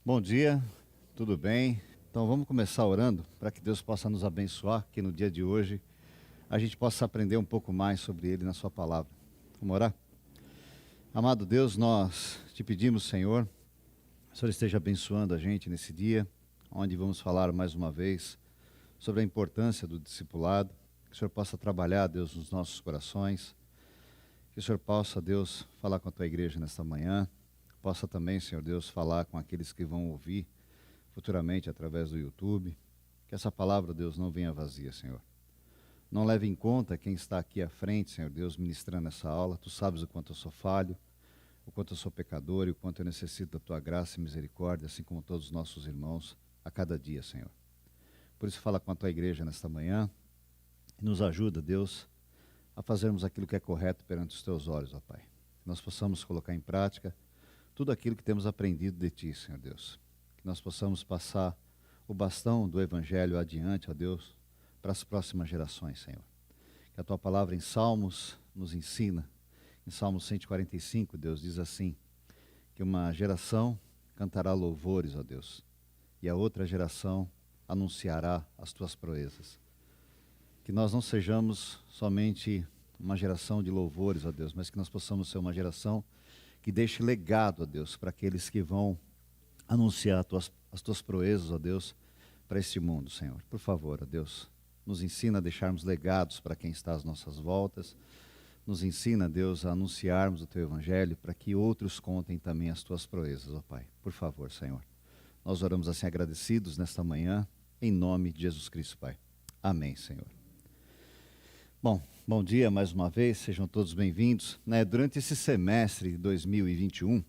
Bom dia, tudo bem? Então vamos começar orando para que Deus possa nos abençoar, que no dia de hoje a gente possa aprender um pouco mais sobre Ele na Sua palavra. Vamos orar? Amado Deus, nós te pedimos, Senhor, que o Senhor esteja abençoando a gente nesse dia, onde vamos falar mais uma vez sobre a importância do discipulado, que o Senhor possa trabalhar, Deus, nos nossos corações, que o Senhor possa, Deus, falar com a Tua igreja nesta manhã, possa também, Senhor Deus, falar com aqueles que vão ouvir futuramente através do YouTube, que essa palavra, Deus, não venha vazia, Senhor. Não leve em conta quem está aqui à frente, Senhor Deus, ministrando essa aula. Tu sabes o quanto eu sou falho, o quanto eu sou pecador e o quanto eu necessito da Tua graça e misericórdia, assim como todos os nossos irmãos, a cada dia, Senhor. Por isso, fala com a Tua igreja nesta manhã e nos ajuda, Deus, a fazermos aquilo que é correto perante os Teus olhos, ó Pai. Que nós possamos colocar em prática tudo aquilo que temos aprendido de Ti, Senhor Deus. Que nós possamos passar o bastão do Evangelho adiante, ó Deus, para as próximas gerações, Senhor. Que a Tua palavra em Salmos nos ensina. Em Salmos 145, Deus diz assim, que uma geração cantará louvores, ó Deus, e a outra geração anunciará as Tuas proezas. Que nós não sejamos somente uma geração de louvores, ó Deus, mas que nós possamos ser uma geração que deixe legado, ó Deus, para aqueles que vão anunciar as Tuas proezas, ó Deus, para este mundo, Senhor. Por favor, ó Deus, nos ensina a deixarmos legados para quem está às nossas voltas. Nos ensina, Deus, a anunciarmos o Teu Evangelho para que outros contem também as Tuas proezas, ó Pai. Por favor, Senhor. Nós oramos assim agradecidos nesta manhã, em nome de Jesus Cristo, Pai. Amém, Senhor. Bom dia mais uma vez, sejam todos bem-vindos. Durante esse semestre de 2021,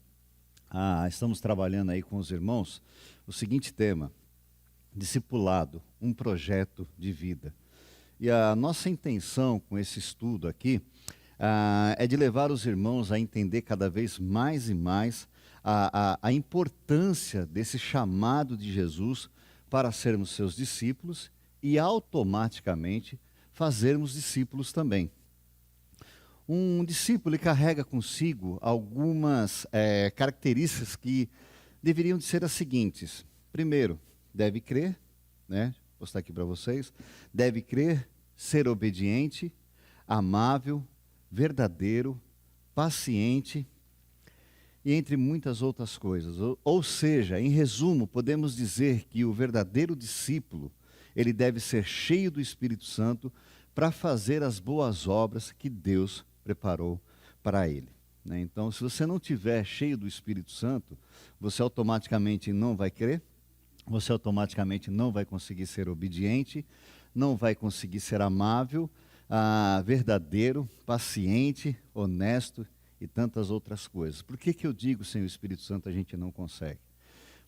estamos trabalhando aí com os irmãos o seguinte tema: discipulado, um projeto de vida. E a nossa intenção com esse estudo aqui é de levar os irmãos a entender cada vez mais e mais a importância desse chamado de Jesus para sermos seus discípulos e automaticamente fazermos discípulos também. Um discípulo ele carrega consigo algumas características que deveriam de ser as seguintes. Primeiro, deve crer, vou postar aqui para vocês, deve crer, ser obediente, amável, verdadeiro, paciente e entre muitas outras coisas. Ou seja, em resumo, podemos dizer que o verdadeiro discípulo, ele deve ser cheio do Espírito Santo para fazer as boas obras que Deus preparou para ele. Então, se você não tiver cheio do Espírito Santo, você automaticamente não vai crer, você automaticamente não vai conseguir ser obediente, não vai conseguir ser amável, verdadeiro, paciente, honesto e tantas outras coisas. Por que eu digo sem o Espírito Santo a gente não consegue?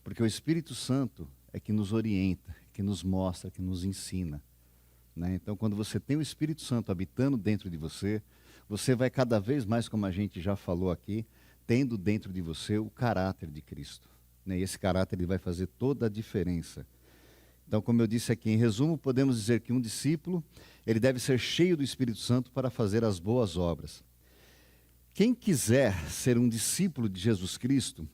Porque o Espírito Santo é que nos orienta, que nos mostra, que nos ensina. Então, quando você tem o Espírito Santo habitando dentro de você, você vai cada vez mais, como a gente já falou aqui, tendo dentro de você o caráter de Cristo. E esse caráter ele vai fazer toda a diferença. Então, como eu disse aqui, em resumo, podemos dizer que um discípulo, ele deve ser cheio do Espírito Santo para fazer as boas obras. Quem quiser ser um discípulo de Jesus Cristo,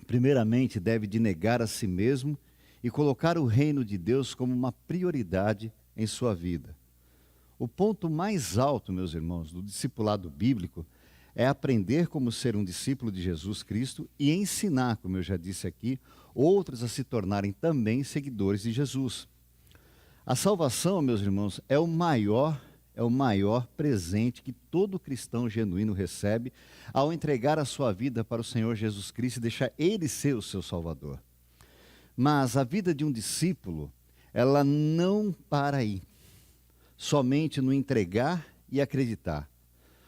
primeiramente deve de negar a si mesmo e colocar o reino de Deus como uma prioridade em sua vida. O ponto mais alto, meus irmãos, do discipulado bíblico é aprender como ser um discípulo de Jesus Cristo e ensinar, como eu já disse aqui, outros a se tornarem também seguidores de Jesus. A salvação, meus irmãos, é o maior presente que todo cristão genuíno recebe ao entregar a sua vida para o Senhor Jesus Cristo e deixar Ele ser o seu Salvador. Mas a vida de um discípulo, ela não para aí, somente no entregar e acreditar.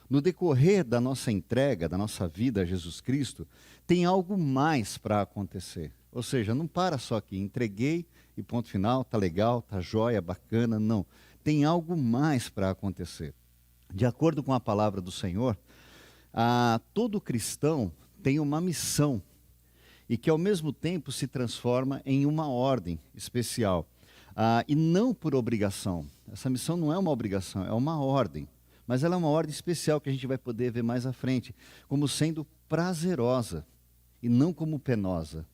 No decorrer da nossa entrega, da nossa vida a Jesus Cristo, tem algo mais para acontecer. Ou seja, não para só aqui, entreguei e ponto final, tá legal, tá jóia, bacana, não. Tem algo mais para acontecer. De acordo com a palavra do Senhor, todo cristão tem uma missão e que ao mesmo tempo se transforma em uma ordem especial. E não por obrigação. Essa missão não é uma obrigação, é uma ordem. Mas ela é uma ordem especial que a gente vai poder ver mais à frente, como sendo prazerosa e não como penosa.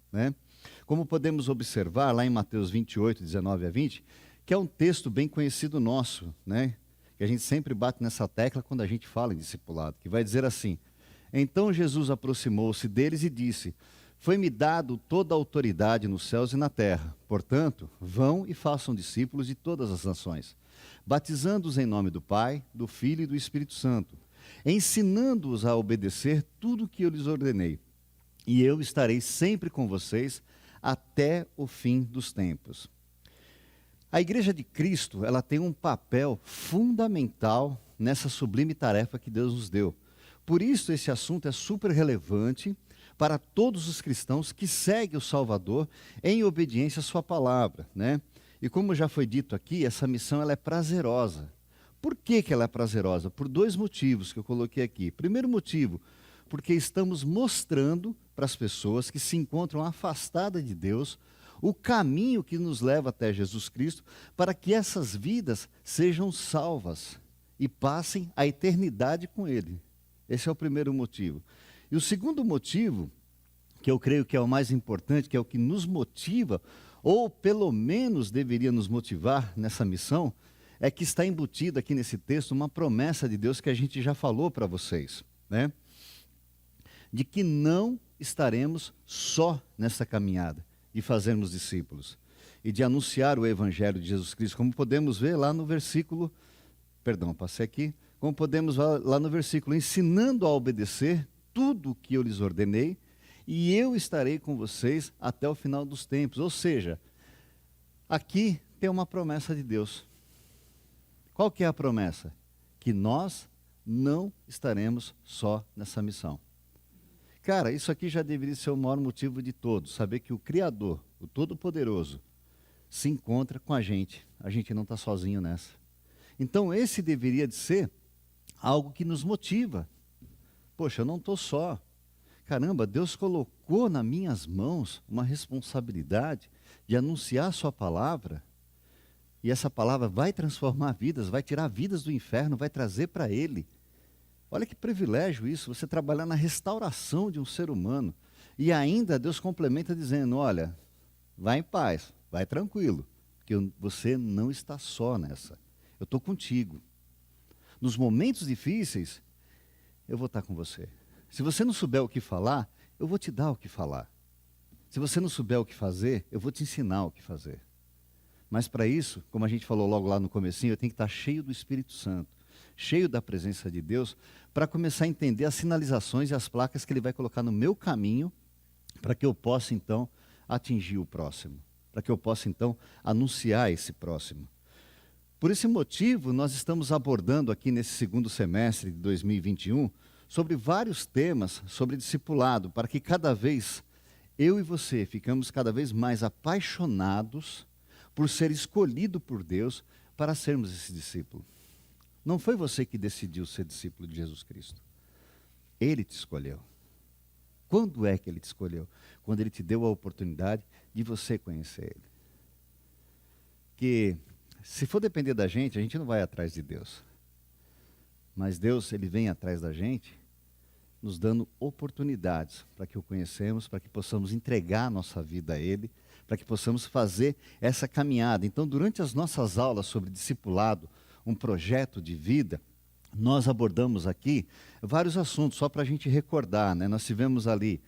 Como podemos observar lá em Mateus 28, 19 a 20, que é um texto bem conhecido nosso, né? Que a gente sempre bate nessa tecla quando a gente fala em discipulado, que vai dizer assim: então Jesus aproximou-se deles e disse: foi-me dado toda a autoridade nos céus e na terra. Portanto, vão e façam discípulos de todas as nações, batizando-os em nome do Pai, do Filho e do Espírito Santo, ensinando-os a obedecer tudo o que eu lhes ordenei. E eu estarei sempre com vocês até o fim dos tempos. A Igreja de Cristo, ela tem um papel fundamental nessa sublime tarefa que Deus nos deu. Por isso, esse assunto é super relevante para todos os cristãos que seguem o Salvador em obediência à sua palavra, né? E como já foi dito aqui, essa missão ela é prazerosa. Por que ela é prazerosa? Por dois motivos que eu coloquei aqui. Primeiro motivo, porque estamos mostrando para as pessoas que se encontram afastadas de Deus o caminho que nos leva até Jesus Cristo, para que essas vidas sejam salvas e passem a eternidade com Ele. Esse é o primeiro motivo. E o segundo motivo, que eu creio que é o mais importante, que é o que nos motiva, ou pelo menos deveria nos motivar nessa missão, é que está embutida aqui nesse texto uma promessa de Deus que a gente já falou para vocês, né? De que não estaremos só nessa caminhada de fazermos discípulos e de anunciar o Evangelho de Jesus Cristo, como podemos ver lá no versículo, como podemos ver lá no versículo, ensinando a obedecer tudo o que eu lhes ordenei, e eu estarei com vocês até o final dos tempos. Ou seja, aqui tem uma promessa de Deus. Qual que é a promessa? Que nós não estaremos só nessa missão. Cara, isso aqui já deveria ser o maior motivo de todos, saber que o Criador, o Todo-Poderoso, se encontra com a gente não está sozinho nessa. Então esse deveria de ser algo que nos motiva. Poxa, eu não estou só. Caramba, Deus colocou nas minhas mãos uma responsabilidade de anunciar a sua palavra, e essa palavra vai transformar vidas, vai tirar vidas do inferno, vai trazer para Ele. Olha que privilégio isso, você trabalhar na restauração de um ser humano. E ainda Deus complementa dizendo, olha, vai em paz, vai tranquilo, porque você não está só nessa. Eu estou contigo. Nos momentos difíceis, eu vou estar com você. Se você não souber o que falar, eu vou te dar o que falar. Se você não souber o que fazer, eu vou te ensinar o que fazer. Mas para isso, como a gente falou logo lá no comecinho, eu tenho que estar cheio do Espírito Santo, cheio da presença de Deus, para começar a entender as sinalizações e as placas que Ele vai colocar no meu caminho, para que eu possa então atingir o próximo, para que eu possa então anunciar esse próximo. Por esse motivo, nós estamos abordando aqui nesse segundo semestre de 2021, sobre vários temas sobre discipulado, para que cada vez eu e você ficamos cada vez mais apaixonados por ser escolhido por Deus para sermos esse discípulo. Não foi você que decidiu ser discípulo de Jesus Cristo. Ele te escolheu. Quando é que Ele te escolheu? Quando Ele te deu a oportunidade de você conhecer Ele. Que se for depender da gente, a gente não vai atrás de Deus. Mas Deus, Ele vem atrás da gente, nos dando oportunidades para que o conhecemos, para que possamos entregar a nossa vida a Ele, para que possamos fazer essa caminhada. Então, durante as nossas aulas sobre discipulado, um projeto de vida, nós abordamos aqui vários assuntos, só para a gente recordar, né? Nós tivemos ali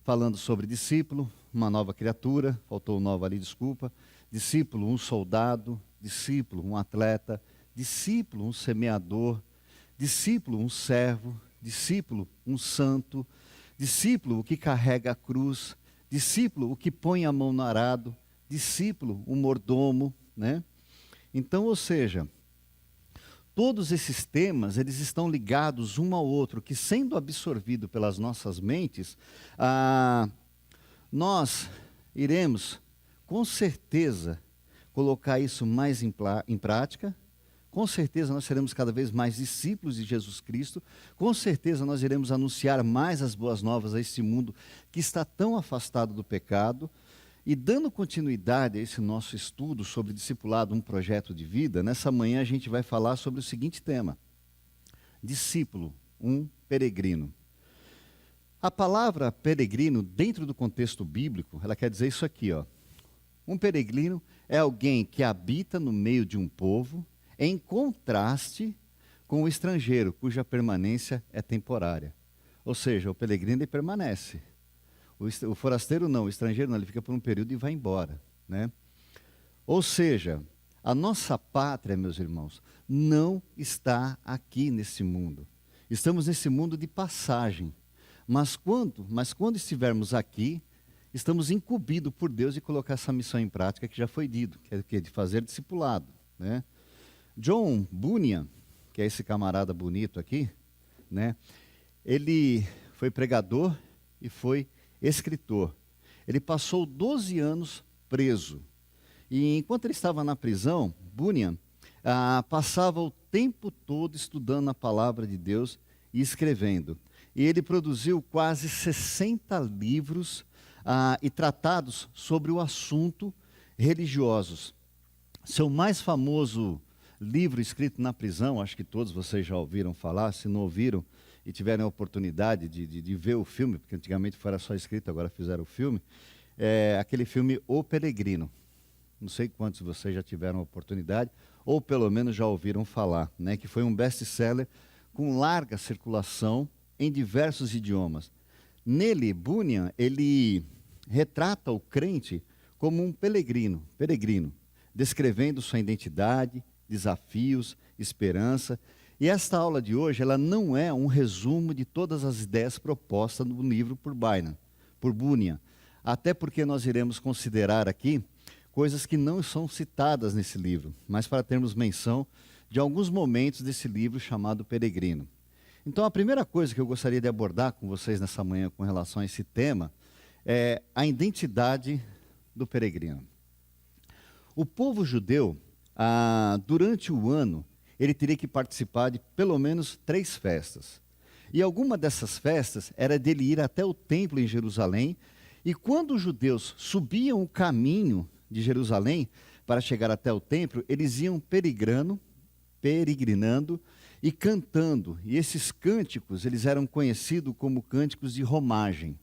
falando sobre discípulo, uma nova criatura, faltou nova ali, desculpa, discípulo, um soldado, discípulo, um atleta, discípulo, um semeador, discípulo, um servo, discípulo, um santo, discípulo, o que carrega a cruz, discípulo, o que põe a mão no arado, discípulo, um mordomo, né? Então, ou seja, todos esses temas, eles estão ligados um ao outro, que sendo absorvido pelas nossas mentes, nós iremos, com certeza, colocar isso mais em prática. Com certeza nós seremos cada vez mais discípulos de Jesus Cristo. Com certeza nós iremos anunciar mais as boas novas a esse mundo que está tão afastado do pecado. E dando continuidade a esse nosso estudo sobre discipulado, um projeto de vida, nessa manhã a gente vai falar sobre o seguinte tema: discípulo, um peregrino. A palavra peregrino, dentro do contexto bíblico, ela quer dizer isso aqui, ó. Um peregrino é alguém que habita no meio de um povo, em contraste com o estrangeiro, cuja permanência é temporária. Ou seja, o peregrino ele permanece. O forasteiro não, o estrangeiro não, ele fica por um período e vai embora, né? Ou seja, a nossa pátria, meus irmãos, não está aqui nesse mundo. Estamos nesse mundo de passagem. Mas quando estivermos aqui, estamos incumbidos por Deus de colocar essa missão em prática que já foi dito, que é o quê? De fazer discipulado, né? John Bunyan, que é esse camarada bonito aqui, né? Ele foi pregador e foi escritor. Ele passou 12 anos preso. E enquanto ele estava na prisão, Bunyan passava o tempo todo estudando a palavra de Deus e escrevendo. E ele produziu quase 60 livros e tratados sobre o assunto religiosos. Seu mais famoso livro escrito na prisão, acho que todos vocês já ouviram falar, se não ouviram e tiverem a oportunidade de ver o filme, porque antigamente era só escrito, agora fizeram o filme, é aquele filme O Peregrino. Não sei quantos de vocês já tiveram a oportunidade, ou pelo menos já ouviram falar, né, que foi um best-seller com larga circulação em diversos idiomas. Nele, Bunyan, ele retrata o crente como um peregrino, descrevendo sua identidade, desafios, esperança. E esta aula de hoje, ela não é um resumo de todas as ideias propostas no livro por Bunyan, até porque nós iremos considerar aqui coisas que não são citadas nesse livro, mas para termos menção de alguns momentos desse livro chamado Peregrino. Então, a primeira coisa que eu gostaria de abordar com vocês nessa manhã com relação a esse tema é a identidade do peregrino. O povo judeu, durante o ano, ele teria que participar de pelo menos 3 festas. E alguma dessas festas era dele ir até o templo em Jerusalém, e quando os judeus subiam o caminho de Jerusalém para chegar até o templo, eles iam peregrinando e cantando. E esses cânticos, eles eram conhecidos como cânticos de romagem.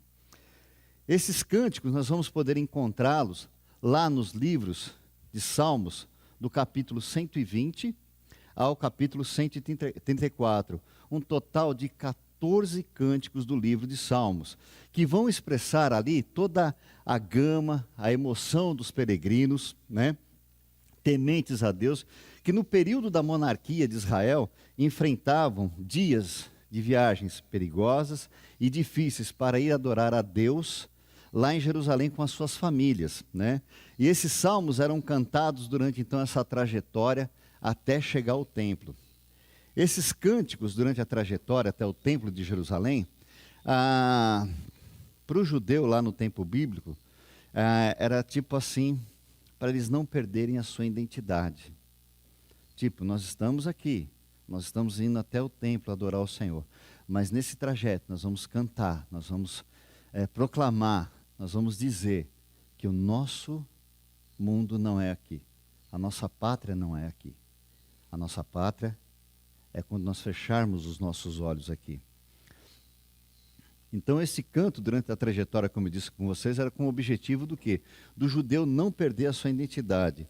Esses cânticos nós vamos poder encontrá-los lá nos livros de Salmos, do capítulo 120 ao capítulo 134, um total de 14 cânticos do livro de Salmos, que vão expressar ali toda a gama, a emoção dos peregrinos, né, tementes a Deus, que no período da monarquia de Israel enfrentavam dias de viagens perigosas e difíceis para ir adorar a Deus lá em Jerusalém com as suas famílias, né? E esses salmos eram cantados durante então essa trajetória até chegar ao templo. Esses cânticos durante a trajetória até o templo de Jerusalém, para o judeu lá no tempo bíblico, era tipo assim, para eles não perderem a sua identidade. Tipo, nós estamos aqui, nós estamos indo até o templo adorar o Senhor, mas nesse trajeto nós vamos cantar, nós vamos proclamar, nós vamos dizer que o nosso mundo não é aqui, a nossa pátria não é aqui. A nossa pátria é quando nós fecharmos os nossos olhos aqui. Então esse canto durante a trajetória, como eu disse com vocês, era com o objetivo do quê? Do judeu não perder a sua identidade.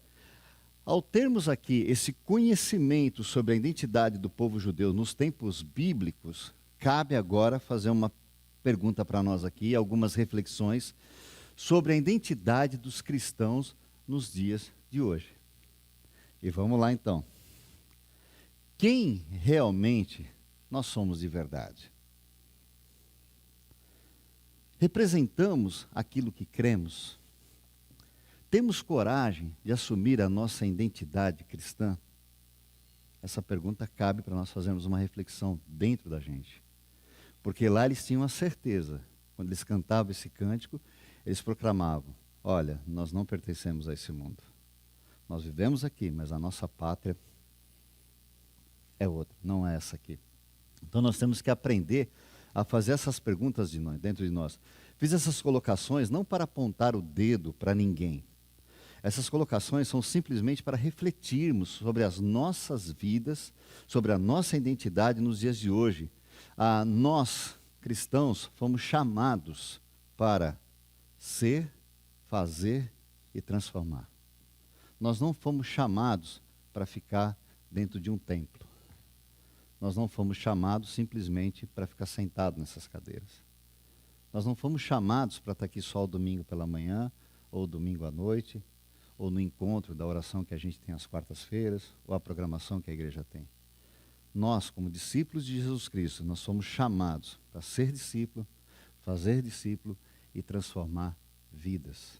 Ao termos aqui esse conhecimento sobre a identidade do povo judeu nos tempos bíblicos, cabe agora fazer uma pergunta para nós aqui, algumas reflexões sobre a identidade dos cristãos nos dias de hoje. E vamos lá então. Quem realmente nós somos de verdade? Representamos aquilo que cremos? Temos coragem de assumir a nossa identidade cristã? Essa pergunta cabe para nós fazermos uma reflexão dentro da gente. Porque lá eles tinham a certeza, quando eles cantavam esse cântico, eles proclamavam: olha, nós não pertencemos a esse mundo. Nós vivemos aqui, mas a nossa pátria é outra, não é essa aqui. Então nós temos que aprender a fazer essas perguntas dentro de nós. Fiz essas colocações não para apontar o dedo para ninguém. Essas colocações são simplesmente para refletirmos sobre as nossas vidas, sobre a nossa identidade nos dias de hoje. Nós cristãos, fomos chamados para ser, fazer e transformar. Nós não fomos chamados para ficar dentro de um templo. Nós não fomos chamados simplesmente para ficar sentados nessas cadeiras. Nós não fomos chamados para estar aqui só o domingo pela manhã, ou domingo à noite, ou no encontro da oração que a gente tem às quartas-feiras, ou a programação que a igreja tem. Nós, como discípulos de Jesus Cristo, nós somos chamados para ser discípulo, fazer discípulo e transformar vidas.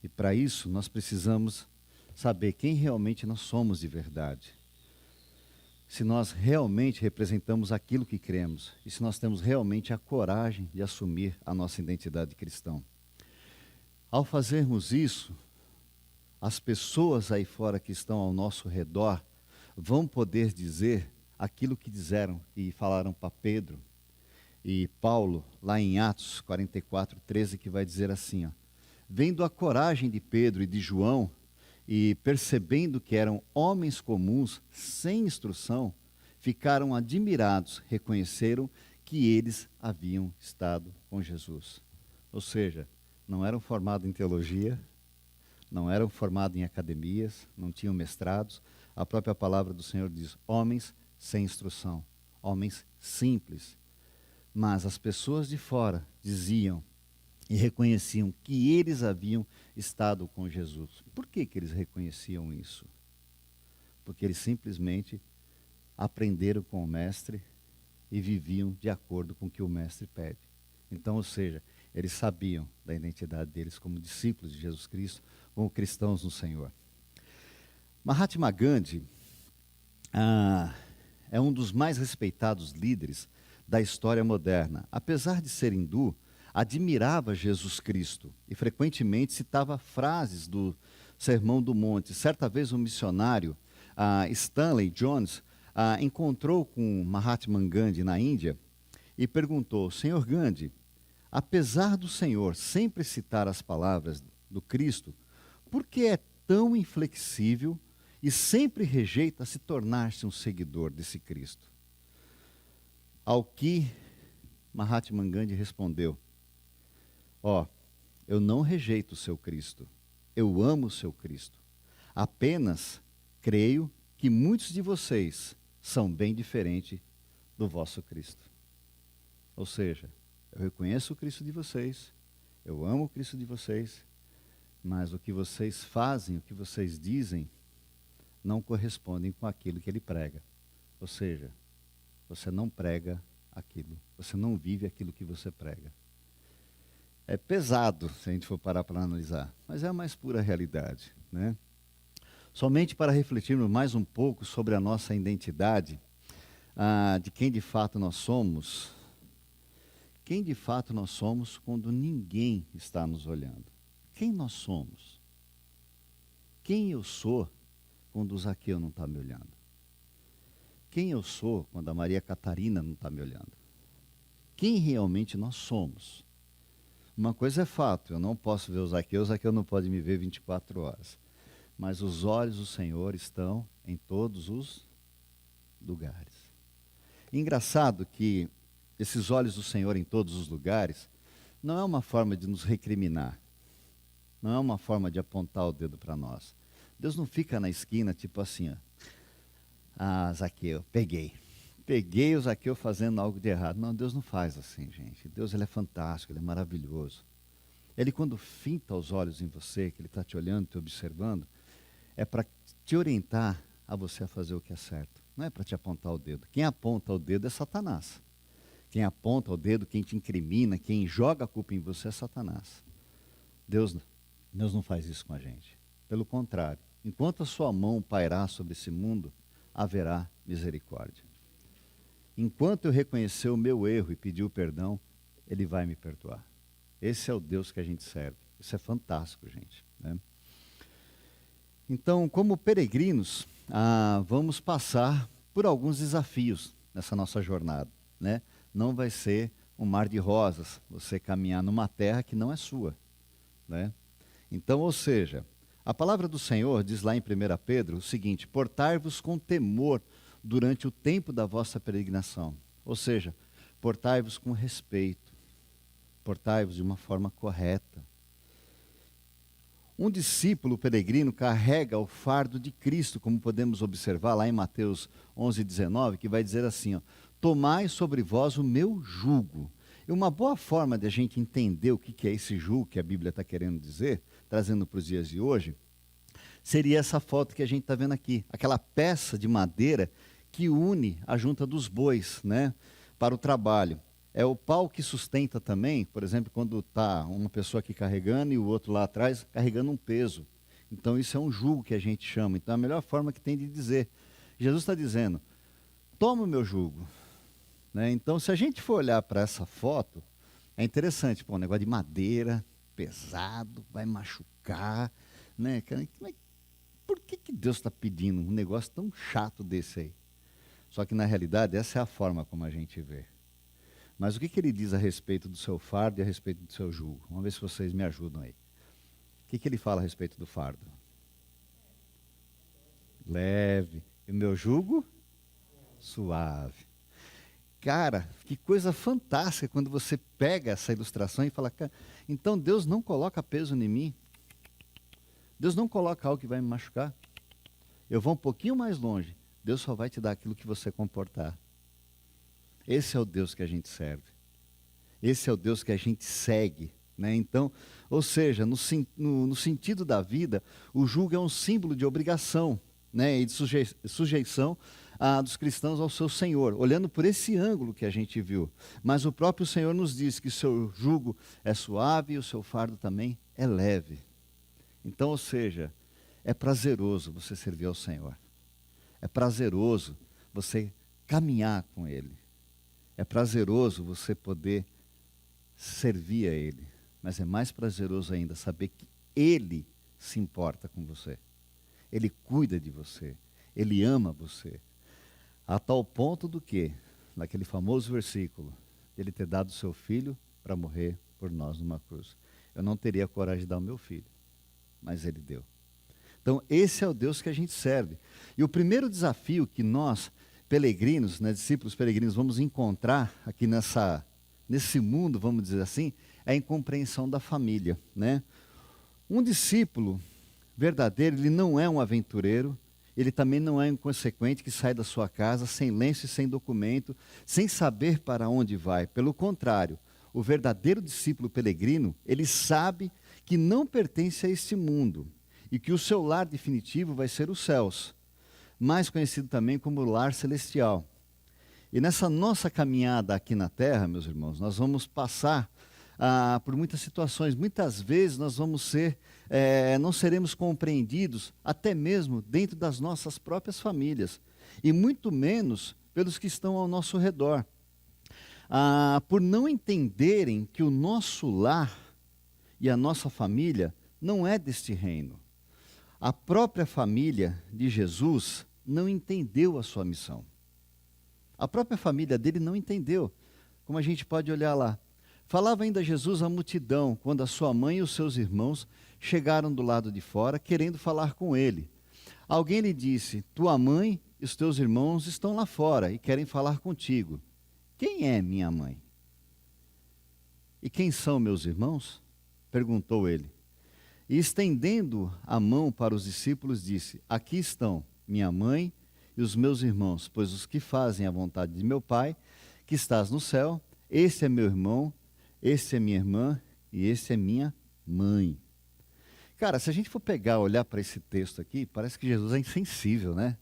E para isso, nós precisamos saber quem realmente nós somos de verdade. Se nós realmente representamos aquilo que cremos e se nós temos realmente a coragem de assumir a nossa identidade de cristão. Ao fazermos isso, as pessoas aí fora que estão ao nosso redor vão poder dizer aquilo que disseram e falaram para Pedro e Paulo, lá em Atos 44, 13, que vai dizer assim, ó, vendo a coragem de Pedro e de João, e percebendo que eram homens comuns, sem instrução, ficaram admirados, reconheceram que eles haviam estado com Jesus. Ou seja, não eram formados em teologia, não eram formados em academias, não tinham mestrados. A própria palavra do Senhor diz, homens sem instrução, homens simples. Mas as pessoas de fora diziam e reconheciam que eles haviam estado com Jesus. Por que eles reconheciam isso? Porque eles simplesmente aprenderam com o Mestre e viviam de acordo com o que o Mestre pede. Então, ou seja, eles sabiam da identidade deles como discípulos de Jesus Cristo, como cristãos no Senhor. Mahatma Gandhi é um dos mais respeitados líderes da história moderna. Apesar de ser hindu, admirava Jesus Cristo e frequentemente citava frases do Sermão do Monte. Certa vez um missionário, Stanley Jones, encontrou com Mahatma Gandhi na Índia e perguntou, Senhor Gandhi, apesar do Senhor sempre citar as palavras do Cristo, por que é tão inflexível e sempre rejeita se tornar-se um seguidor desse Cristo? Ao que Mahatma Gandhi respondeu, eu não rejeito o seu Cristo, eu amo o seu Cristo. Apenas creio que muitos de vocês são bem diferentes do vosso Cristo. Ou seja, eu reconheço o Cristo de vocês, eu amo o Cristo de vocês, mas o que vocês fazem, o que vocês dizem, não correspondem com aquilo que ele prega. Ou seja, você não prega aquilo, você não vive aquilo que você prega. É pesado, se a gente for parar para analisar, mas é a mais pura realidade, né? Somente para refletirmos mais um pouco sobre a nossa identidade, de quem de fato nós somos. Quem de fato nós somos quando ninguém está nos olhando? Quem nós somos? Quem eu sou quando o Zaqueu não está me olhando? Quem eu sou quando a Maria Catarina não está me olhando? Quem realmente nós somos? Uma coisa é fato, eu não posso ver o Zaqueu não pode me ver 24 horas. Mas os olhos do Senhor estão em todos os lugares. Engraçado que esses olhos do Senhor em todos os lugares não é uma forma de nos recriminar. Não é uma forma de apontar o dedo para nós. Deus não fica na esquina tipo assim, Zaqueu, peguei o Zaqueu fazendo algo de errado. Não, Deus não faz assim, gente. Deus ele é fantástico, ele é maravilhoso. Ele quando finta os olhos em você, que ele está te olhando, te observando, é para te orientar a você a fazer o que é certo. Não é para te apontar o dedo. Quem aponta o dedo é Satanás. Quem aponta o dedo, quem te incrimina, quem joga a culpa em você é Satanás. Deus não faz isso com a gente. Pelo contrário, enquanto a sua mão pairar sobre esse mundo, haverá misericórdia. Enquanto eu reconhecer o meu erro e pedir o perdão, ele vai me perdoar. Esse é o Deus que a gente serve. Isso é fantástico, gente, né? Então, como peregrinos, vamos passar por alguns desafios nessa nossa jornada, né? Não vai ser um mar de rosas, você caminhar numa terra que não é sua, né? Então, ou seja, a palavra do Senhor diz lá em 1 Pedro o seguinte, portai-vos com temor durante o tempo da vossa peregrinação. Ou seja, portai-vos com respeito, portai-vos de uma forma correta. Um discípulo peregrino carrega o fardo de Cristo, como podemos observar lá em Mateus 11:19, que vai dizer assim, ó, tomai sobre vós o meu jugo. E uma boa forma de a gente entender o que é esse jugo que a Bíblia está querendo dizer, trazendo para os dias de hoje, seria essa foto que a gente está vendo aqui, aquela peça de madeira que une a junta dos bois, né, para o trabalho. É o pau que sustenta também, por exemplo, quando está uma pessoa aqui carregando e o outro lá atrás carregando um peso. Então isso é um jugo que a gente chama. Então é a melhor forma que tem de dizer. Jesus está dizendo, toma o meu jugo. Né? Então se a gente for olhar para essa foto, é interessante, pô, um negócio de madeira, pesado, vai machucar. Né? Por que Deus está pedindo um negócio tão chato desse aí? Só que na realidade essa é a forma como a gente vê. Mas o que ele diz a respeito do seu fardo e a respeito do seu jugo? Vamos ver se vocês me ajudam aí. O que ele fala a respeito do fardo? Leve. E o meu jugo? Suave. Cara, que coisa fantástica quando você pega essa ilustração e fala, cara, então Deus não coloca peso em mim. Deus não coloca algo que vai me machucar. Eu vou um pouquinho mais longe. Deus só vai te dar aquilo que você comportar. Esse é o Deus que a gente serve. Esse é o Deus que a gente segue. Né? Então, ou seja, no sentido da vida, o jugo é um símbolo de obrigação, né? E de sujeição dos cristãos ao seu Senhor, olhando por esse ângulo que a gente viu. Mas o próprio Senhor nos diz que o seu jugo é suave e o seu fardo também é leve. Então, ou seja, é prazeroso você servir ao Senhor. É prazeroso você caminhar com Ele. É prazeroso você poder servir a Ele, mas é mais prazeroso ainda saber que Ele se importa com você. Ele cuida de você, Ele ama você. A tal ponto do que, naquele famoso versículo, Ele ter dado o seu filho para morrer por nós numa cruz. Eu não teria coragem de dar o meu filho, mas Ele deu. Então esse é o Deus que a gente serve. E o primeiro desafio que nós peregrinos, né, discípulos peregrinos, vamos encontrar aqui nesse mundo, vamos dizer assim, é a incompreensão da família. Né? Um discípulo verdadeiro, ele não é um aventureiro, ele também não é um inconsequente que sai da sua casa sem lenço e sem documento, sem saber para onde vai. Pelo contrário, o verdadeiro discípulo peregrino, ele sabe que não pertence a este mundo e que o seu lar definitivo vai ser os céus, mais conhecido também como lar celestial. E nessa nossa caminhada aqui na Terra, meus irmãos, nós vamos passar por muitas situações. Muitas vezes nós vamos não seremos compreendidos, até mesmo dentro das nossas próprias famílias, e muito menos pelos que estão ao nosso redor. Por não entenderem que o nosso lar e a nossa família não é deste reino. A própria família de Jesus não entendeu a sua missão. A própria família dele não entendeu. Como a gente pode olhar lá. Falava ainda Jesus à multidão, quando a sua mãe e os seus irmãos chegaram do lado de fora, querendo falar com ele. Alguém lhe disse, tua mãe e os teus irmãos estão lá fora e querem falar contigo. Quem é minha mãe? E quem são meus irmãos? Perguntou ele. E estendendo a mão para os discípulos, disse, aqui estão minha mãe e os meus irmãos, pois os que fazem a vontade de meu Pai, que estás no céu, este é meu irmão, este é minha irmã e este é minha mãe. Cara, se a gente for pegar, olhar para esse texto aqui, parece que Jesus é insensível, né?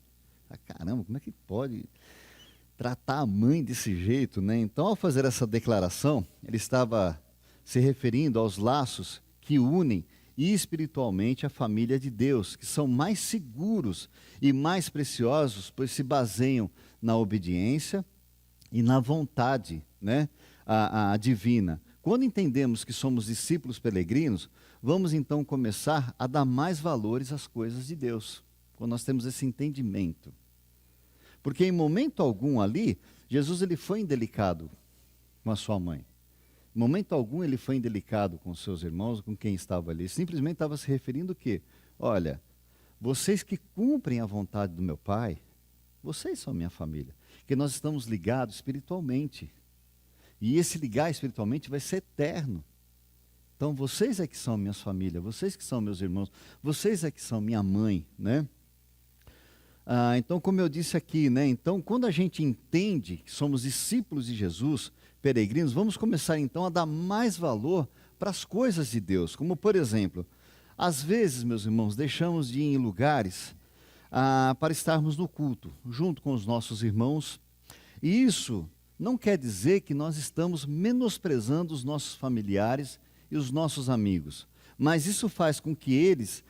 Caramba, como é que pode tratar a mãe desse jeito, né? Então, ao fazer essa declaração, ele estava se referindo aos laços que unem espiritualmente a família de Deus, que são mais seguros e mais preciosos, pois se baseiam na obediência e na vontade, né, a divina. Quando entendemos que somos discípulos peregrinos, vamos então começar a dar mais valores às coisas de Deus, quando nós temos esse entendimento. Porque em momento algum ali, Jesus ele foi indelicado com a sua mãe. Em momento algum ele foi indelicado com os seus irmãos, com quem estava ali. Simplesmente estava se referindo o quê? Olha, vocês que cumprem a vontade do meu Pai, vocês são minha família. Porque nós estamos ligados espiritualmente. E esse ligar espiritualmente vai ser eterno. Então, vocês é que são minhas famílias, vocês que são meus irmãos, vocês é que são minha mãe, né? Então, como eu disse aqui, né? Então, quando a gente entende que somos discípulos de Jesus, peregrinos, vamos começar então a dar mais valor para as coisas de Deus. Como, por exemplo, às vezes, meus irmãos, deixamos de ir em lugares para estarmos no culto, junto com os nossos irmãos. E isso não quer dizer que nós estamos menosprezando os nossos familiares e os nossos amigos. Mas isso faz com que eles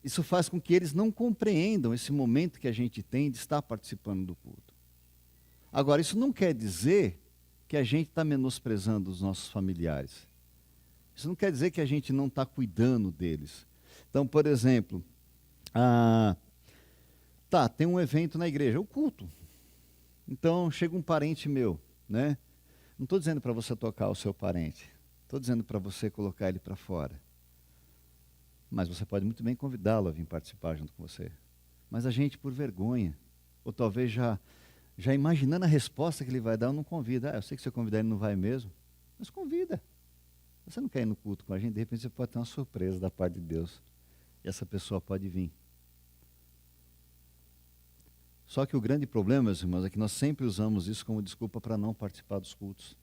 isso faz com que eles não compreendam esse momento que a gente tem de estar participando do culto. Agora, isso não quer dizer que a gente está menosprezando os nossos familiares. Isso não quer dizer que a gente não está cuidando deles. Então, por exemplo, tem um evento na igreja, o culto. Então, chega um parente meu, né? Não estou dizendo para você tocar o seu parente. Estou dizendo para você colocar ele para fora. Mas você pode muito bem convidá-lo a vir participar junto com você. Mas a gente, por vergonha, ou talvez já imaginando a resposta que ele vai dar, eu não convido. Eu sei que se eu convidar ele não vai mesmo. Mas convida. Você não quer ir no culto com a gente, de repente você pode ter uma surpresa da parte de Deus. E essa pessoa pode vir. Só que o grande problema, meus irmãos, é que nós sempre usamos isso como desculpa para não participar dos cultos.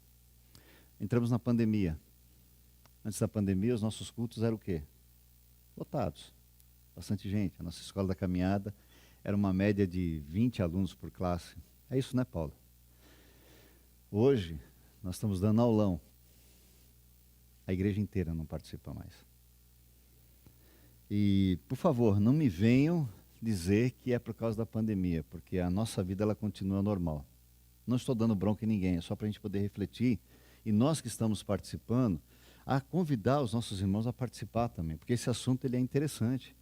Entramos na pandemia. Antes da pandemia, os nossos cultos eram o quê? Lotados. Bastante gente. A nossa escola da caminhada era uma média de 20 alunos por classe. É isso, né, Paulo? Hoje, nós estamos dando aulão. A igreja inteira não participa mais. E, por favor, não me venham dizer que é por causa da pandemia, porque a nossa vida ela continua normal. Não estou dando bronca em ninguém, é só para a gente poder refletir. E nós que estamos participando, a convidar os nossos irmãos a participar também, porque esse assunto ele é interessante.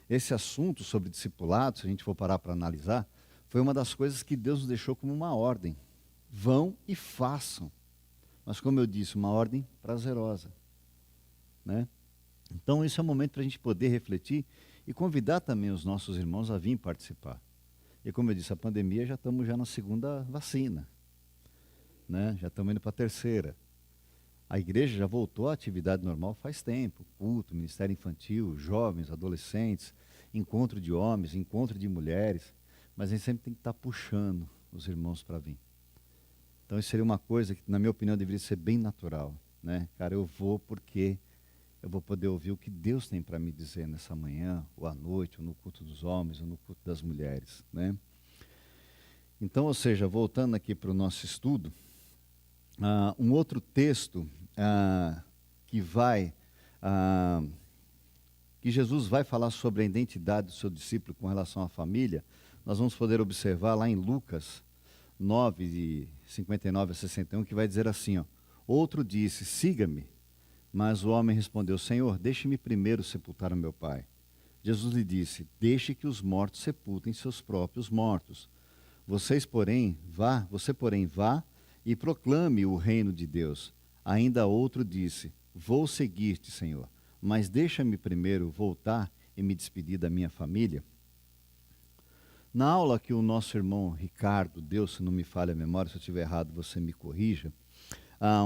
Esse assunto sobre discipulado, se a gente for parar para analisar, foi uma das coisas que Deus nos deixou como uma ordem. Vão e façam. Mas, como eu disse, uma ordem prazerosa, né? Então, esse é o momento para a gente poder refletir e convidar também os nossos irmãos a vir participar. E como eu disse, a pandemia já estamos na segunda vacina, né? Já estamos indo para a terceira. A igreja já voltou à atividade normal faz tempo. Culto, ministério infantil, jovens, adolescentes, encontro de homens, encontro de mulheres. Mas a gente sempre tem que estar puxando os irmãos para vir. Então isso seria uma coisa que, na minha opinião, deveria ser bem natural, né? Cara, eu vou porque eu vou poder ouvir o que Deus tem para me dizer nessa manhã, ou à noite, ou no culto dos homens, ou no culto das mulheres, né? Então, ou seja, voltando aqui para o nosso estudo, um outro texto que Jesus vai falar sobre a identidade do seu discípulo com relação à família, nós vamos poder observar lá em Lucas 9, de 59 a 61, que vai dizer assim, ó, outro disse, siga-me. Mas o homem respondeu, Senhor, deixe-me primeiro sepultar o meu pai. Jesus lhe disse, deixe que os mortos sepultem seus próprios mortos. Você, porém, vá e proclame o reino de Deus. Ainda outro disse, vou seguir-te, Senhor, mas deixa-me primeiro voltar e me despedir da minha família. Na aula que o nosso irmão Ricardo deu, se não me falha a memória, se eu estiver errado, você me corrija,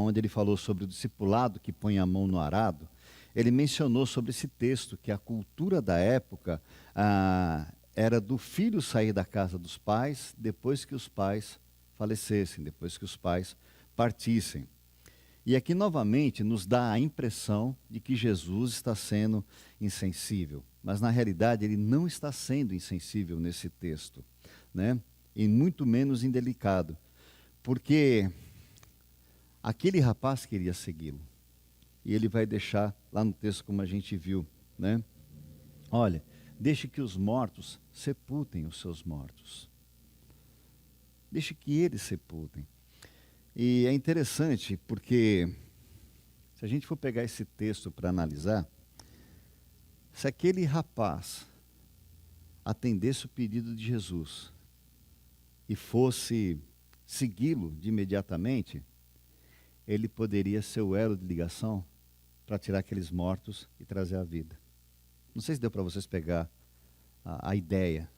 onde ele falou sobre o discipulado que põe a mão no arado, ele mencionou sobre esse texto, que a cultura da época era do filho sair da casa dos pais depois que os pais falecessem, depois que os pais partissem. E aqui novamente nos dá a impressão de que Jesus está sendo insensível, mas na realidade ele não está sendo insensível nesse texto, né? E muito menos indelicado, porque aquele rapaz queria segui-lo, e ele vai deixar lá no texto como a gente viu, né? Olha, deixe que os mortos sepultem os seus mortos. Deixe que eles sepultem. E é interessante porque, se a gente for pegar esse texto para analisar, se aquele rapaz atendesse o pedido de Jesus e fosse segui-lo de imediatamente, ele poderia ser o elo de ligação para tirar aqueles mortos e trazer a vida. Não sei se deu para vocês pegar a ideia.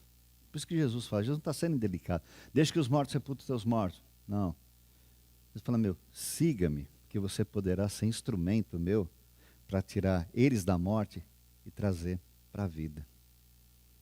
Por isso que Jesus fala, Jesus não está sendo indelicado. Deixa que os mortos sepultem os seus mortos. Não. Jesus fala, siga-me, que você poderá ser instrumento meu para tirar eles da morte e trazer para a vida.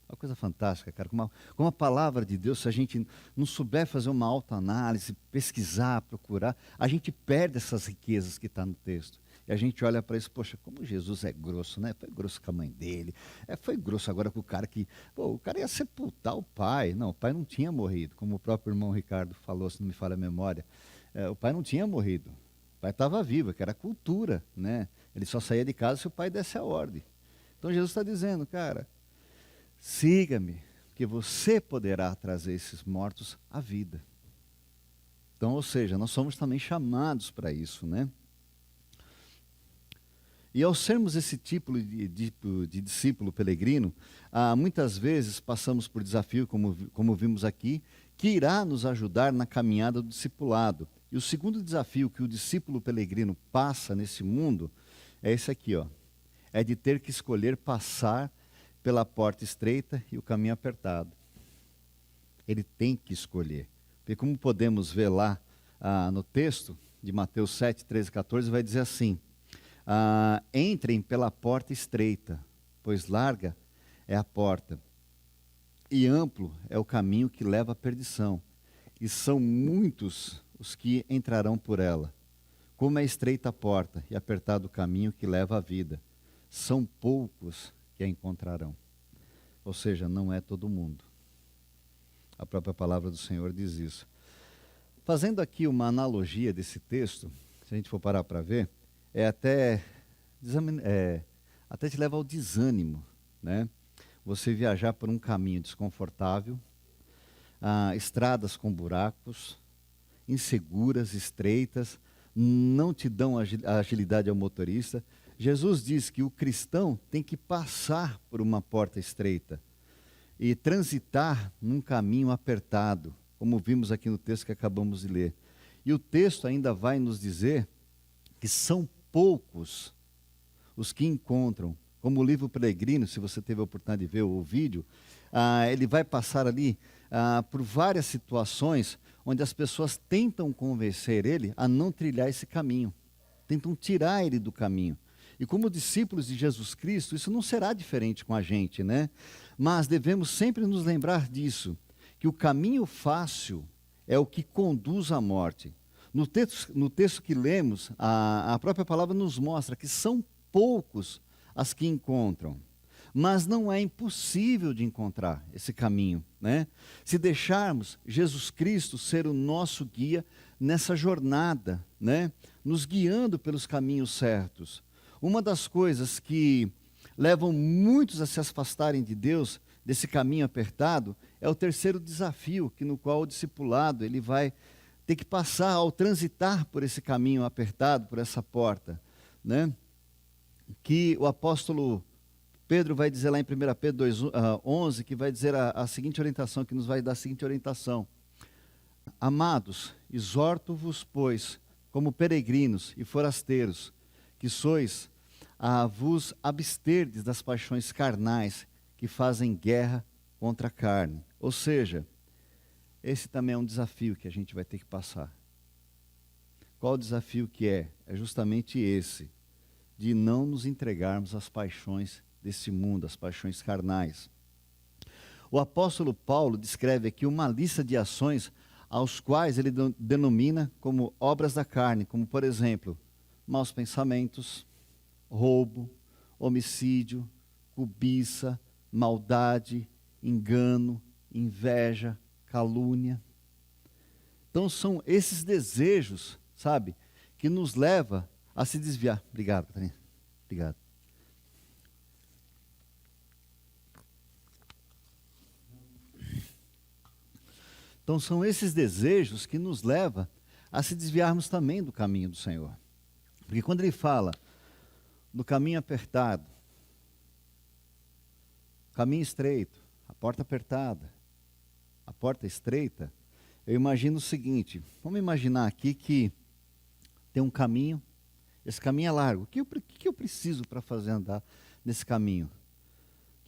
Uma coisa fantástica, cara. Com a palavra de Deus, se a gente não souber fazer uma autoanálise, pesquisar, procurar, a gente perde essas riquezas que está no texto. E a gente olha para isso, poxa, como Jesus é grosso, né? Foi grosso com a mãe dele. Foi grosso agora com o cara que... Pô, o cara ia sepultar o pai. Não, o pai não tinha morrido. Como o próprio irmão Ricardo falou, se não me falha a memória. O pai não tinha morrido. O pai estava vivo, que era a cultura, né? Ele só saía de casa se o pai desse a ordem. Então Jesus está dizendo, cara, siga-me, que você poderá trazer esses mortos à vida. Então, ou seja, nós somos também chamados para isso, né? E ao sermos esse tipo de discípulo peregrino, muitas vezes passamos por desafio, como vimos aqui, que irá nos ajudar na caminhada do discipulado. E o segundo desafio que o discípulo peregrino passa nesse mundo é esse aqui, ó. É de ter que escolher passar pela porta estreita e o caminho apertado. Ele tem que escolher. Porque como podemos ver lá no texto de Mateus 7, 13 e 14, vai dizer assim, entrem pela porta estreita, pois larga é a porta, e amplo é o caminho que leva à perdição, e são muitos os que entrarão por ela. Como é estreita a porta e apertado o caminho que leva à vida, são poucos que a encontrarão. Ou seja, não é todo mundo. A própria palavra do Senhor diz isso. Fazendo aqui uma analogia desse texto, se a gente for parar para ver, até te leva ao desânimo, né? Você viajar por um caminho desconfortável, estradas com buracos, inseguras, estreitas, não te dão agilidade ao motorista. Jesus diz que o cristão tem que passar por uma porta estreita e transitar num caminho apertado, como vimos aqui no texto que acabamos de ler. E o texto ainda vai nos dizer que são poucos os que encontram. Como o livro Peregrino, se você teve a oportunidade de ver o vídeo, ele vai passar ali por várias situações onde as pessoas tentam convencer ele a não trilhar esse caminho, tentam tirar ele do caminho. E como discípulos de Jesus Cristo, isso não será diferente com a gente, né? Mas devemos sempre nos lembrar disso, que o caminho fácil é o que conduz à morte. No texto que lemos, a própria palavra nos mostra que são poucos as que encontram. Mas não é impossível de encontrar esse caminho, né? Se deixarmos Jesus Cristo ser o nosso guia nessa jornada, né? Nos guiando pelos caminhos certos. Uma das coisas que levam muitos a se afastarem de Deus, desse caminho apertado, é o terceiro desafio, no qual o discipulado ele vai ter que passar ao transitar por esse caminho apertado, por essa porta, né? Que o apóstolo Pedro vai dizer lá em 1 Pedro 2:11, que vai dizer a seguinte orientação, que nos vai dar a seguinte orientação. Amados, exorto-vos, pois, como peregrinos e forasteiros, que sois, a vos absterdes das paixões carnais que fazem guerra contra a carne. Ou seja, esse também é um desafio que a gente vai ter que passar. Qual o desafio que é? É justamente esse, de não nos entregarmos às paixões desse mundo, às paixões carnais. O apóstolo Paulo descreve aqui uma lista de ações aos quais ele denomina como obras da carne, como por exemplo, maus pensamentos, roubo, homicídio, cobiça, maldade, engano, inveja, calúnia. Então são esses desejos, sabe, que nos leva a se desviar. Obrigado, Catarina. Obrigado. Então são esses desejos que nos levam a se desviarmos também do caminho do Senhor. Porque quando ele fala do caminho apertado, caminho estreito, a porta apertada, a porta estreita, eu imagino o seguinte, vamos imaginar aqui que tem um caminho, esse caminho é largo. O que eu preciso para fazer andar nesse caminho?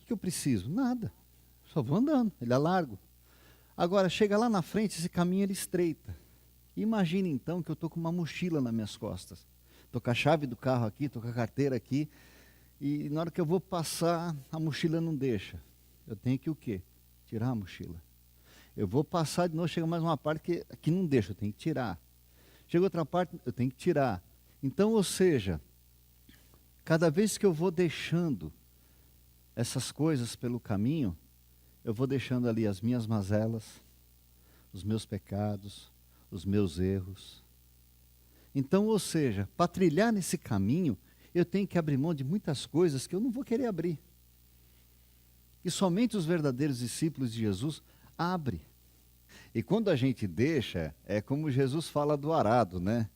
O que eu preciso? Nada, só vou andando, ele é largo. Agora, chega lá na frente, esse caminho ele estreita. Imagine então que eu estou com uma mochila nas minhas costas. Estou com a chave do carro aqui, estou com a carteira aqui, e na hora que eu vou passar, a mochila não deixa. Eu tenho que o quê? Tirar a mochila. Eu vou passar de novo, chega mais uma parte que não deixa, eu tenho que tirar. Chega outra parte, eu tenho que tirar. Então, ou seja, cada vez que eu vou deixando essas coisas pelo caminho, eu vou deixando ali as minhas mazelas, os meus pecados, os meus erros. Então, ou seja, para trilhar nesse caminho, eu tenho que abrir mão de muitas coisas que eu não vou querer abrir. E somente os verdadeiros discípulos de Jesus abrem. E quando a gente deixa, é como Jesus fala do arado, né?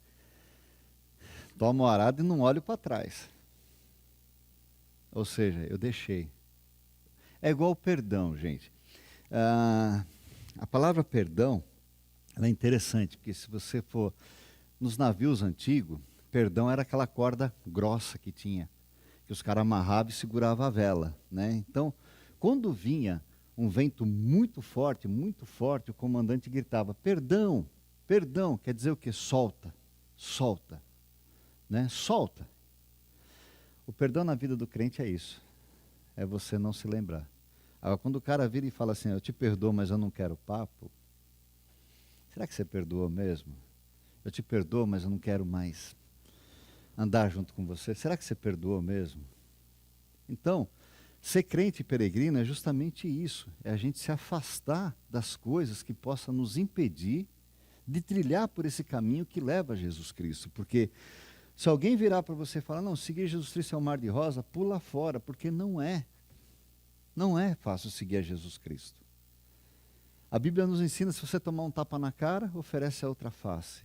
Toma o arado e não olho para trás. Ou seja, eu deixei. É igual o perdão, gente. A palavra perdão, ela é interessante, porque se você for nos navios antigos, perdão era aquela corda grossa que tinha, que os caras amarravam e seguravam a vela, né? Então, quando vinha um vento muito forte, o comandante gritava, perdão, perdão, quer dizer o quê? Solta, solta, né? Solta. O perdão na vida do crente é isso, é você não se lembrar. Agora, quando o cara vira e fala assim, eu te perdoo, mas eu não quero papo, será que você perdoou mesmo? Eu te perdoo, mas eu não quero mais andar junto com você. Será que você perdoou mesmo? Então, ser crente e peregrino é justamente isso. É a gente se afastar das coisas que possam nos impedir de trilhar por esse caminho que leva a Jesus Cristo. Porque se alguém virar para você e falar, não, seguir Jesus Cristo é um mar de rosa, pula fora, porque não é. Não é fácil seguir a Jesus Cristo. A Bíblia nos ensina, se você tomar um tapa na cara, oferece a outra face.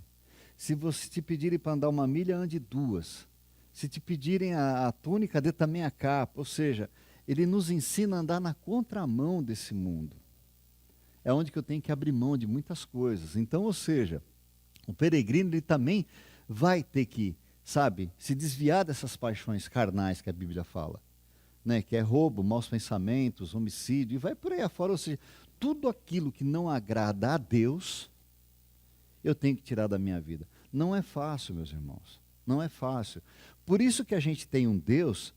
Se você te pedirem para andar 1 milha, ande 2. Se te pedirem a túnica, dê também a capa. Ou seja, ele nos ensina a andar na contramão desse mundo. É onde que eu tenho que abrir mão de muitas coisas. Então, ou seja, o peregrino ele também vai ter que, sabe, se desviar dessas paixões carnais que a Bíblia fala. Né, que é roubo, maus pensamentos, homicídio, e vai por aí afora. Ou seja, tudo aquilo que não agrada a Deus, eu tenho que tirar da minha vida. Não é fácil, meus irmãos. Não é fácil. Por isso que a gente tem um Deus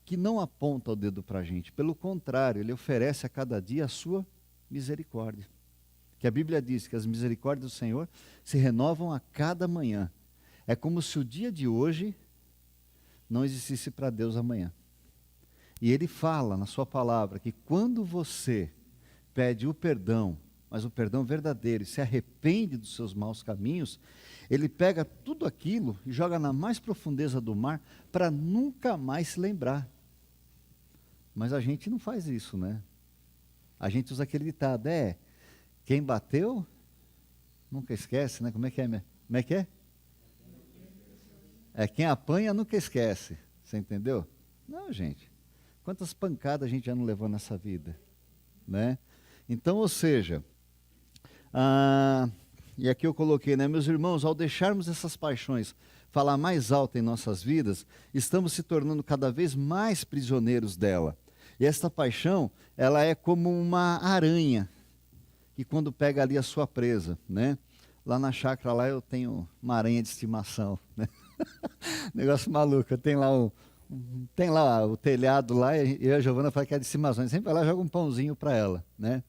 que não aponta o dedo para a gente. Pelo contrário, Ele oferece a cada dia a sua misericórdia. Que a Bíblia diz que as misericórdias do Senhor se renovam a cada manhã. É como se o dia de hoje não existisse para Deus amanhã. E Ele fala na sua palavra que quando você pede o perdão, mas o perdão verdadeiro, e se arrepende dos seus maus caminhos, Ele pega tudo aquilo e joga na mais profundeza do mar para nunca mais se lembrar. Mas a gente não faz isso, né? A gente usa aquele ditado, quem bateu, nunca esquece, né? Como é que é? Como é que é? Quem apanha nunca esquece. Você entendeu? Não, gente. Quantas pancadas a gente já não levou nessa vida, né? Então, ou seja, e aqui eu coloquei, né, meus irmãos, ao deixarmos essas paixões falar mais alto em nossas vidas, estamos se tornando cada vez mais prisioneiros dela. E esta paixão, ela é como uma aranha, que quando pega ali a sua presa, né? Lá na chácara, lá eu tenho uma aranha de estimação, né? Negócio maluco, eu tenho lá tem lá o telhado lá, e eu e a Giovana falam que é de estimação, sempre vai lá e joga um pãozinho para ela, né?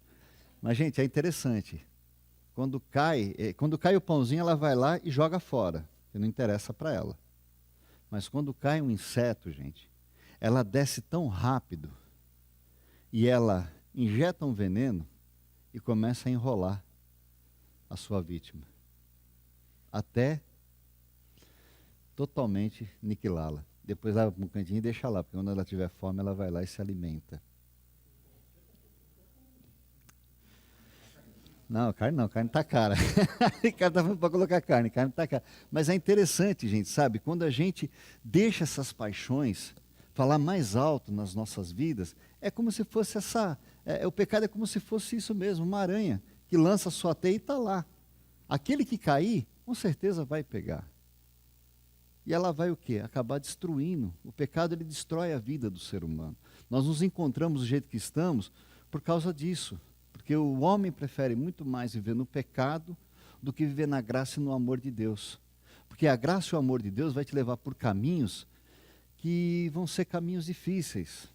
Mas, gente, é interessante. Quando cai o pãozinho, ela vai lá e joga fora, que não interessa para ela. Mas quando cai um inseto, gente, ela desce tão rápido e ela injeta um veneno e começa a enrolar a sua vítima, até totalmente aniquilá-la. Depois leva para um cantinho e deixa lá, porque quando ela tiver fome, ela vai lá e se alimenta. Não, carne está cara. Ricardo está falando para colocar carne está cara. Mas é interessante, gente, sabe? Quando a gente deixa essas paixões falar mais alto nas nossas vidas, é como se fosse o pecado é como se fosse isso mesmo, uma aranha que lança a sua teia e está lá. Aquele que cair, com certeza vai pegar. E ela vai o quê? Acabar destruindo. O pecado, ele destrói a vida do ser humano. Nós nos encontramos do jeito que estamos por causa disso. Porque o homem prefere muito mais viver no pecado do que viver na graça e no amor de Deus. Porque a graça e o amor de Deus vai te levar por caminhos que vão ser caminhos difíceis.